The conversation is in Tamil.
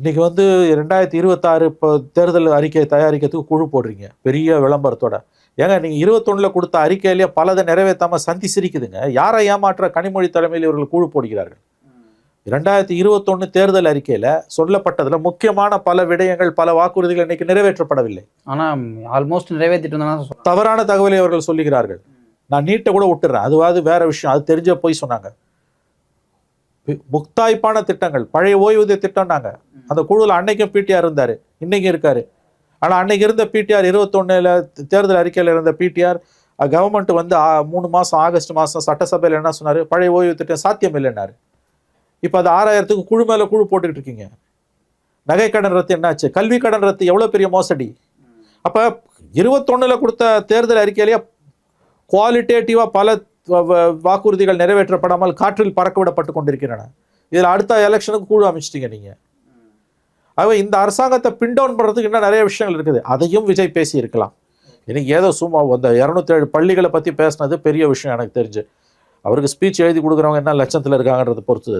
இன்னைக்கு வந்து 2026 இப்போ தேர்தல் அறிக்கையை தயாரிக்கிறதுக்கு குழு போடுறீங்க பெரிய விளம்பரத்தோட. ஏங்க நீங்க 21ல கொடுத்த அறிக்கையிலேயே பலதை நிறைவேற்றாம சந்தி சிரிக்குதுங்க. யாரை ஏமாற்ற கனிமொழி தலைமையில் இவர்கள் குழு போடுகிறார்கள்? 2021 தேர்தல் அறிக்கையில சொல்லப்பட்டதுல முக்கியமான பல விடயங்கள், பல வாக்குறுதிகள் இன்னைக்கு நிறைவேற்றப்படவில்லை. ஆனா ஆல்மோஸ்ட் நிறைவேற்றிட்டு தவறான தகவலை அவர்கள் சொல்லுகிறார்கள். நான் நீட்டை கூட விட்டுறேன், அதுவாது வேற விஷயம், அது தெரிஞ்ச போய் சொன்னாங்க. முக்தாய்ப்பான திட்டங்கள், பழைய ஓய்வூதிய திட்டம்னாங்க. அந்த குழுவில் அன்னைக்கும் பிடிஆர் இருந்தாரு, இன்னைக்கும் இருக்காரு. ஆனா அன்னைக்கு இருந்த பிடிஆர் 21ல தேர்தல் அறிக்கையில் இருந்த பிடிஆர் கவர்மெண்ட் வந்து 3 மாசம் ஆகஸ்ட் மாசம் சட்டசபையில் என்ன சொன்னாரு, பழைய ஓய்வு திட்டம் சாத்தியம் இல்லைன்னாரு. இப்போ அது 6000க்கு குழு மேல குழு போட்டுக்கிட்டு இருக்கீங்க. நகை கடன் ரத்து என்னாச்சு? கல்வி கடன் ரத்து எவ்வளவு பெரிய மோசடி. அப்ப 21ல கொடுத்த தேர்தல் அறிக்கையிலேயே குவாலிட்டேட்டிவா பல வாக்குறுதிகள் நிறைவேற்றப்படாமல் காற்றில் பறக்க விடப்பட்டு கொண்டிருக்கின்றன. இதில் அடுத்த எலெக்ஷனுக்கு குழு அமைச்சிட்டீங்க நீங்க. ஆகவே இந்த அரசாங்கத்தை பின் டவுன் பண்றதுக்கு இன்னும் நிறைய விஷயங்கள் இருக்குது. அதையும் விஜய் பேசி இருக்கலாம். இன்னைக்கு ஏதோ சும்மா அந்த 207 பள்ளிகளை பத்தி பேசினது பெரிய விஷயம் எனக்கு தெரிஞ்சு. அவருக்கு ஸ்பீச் எழுதி கொடுக்குறவங்க என்ன லட்சத்தில் இருக்காங்கன்றதை பொறுத்தது.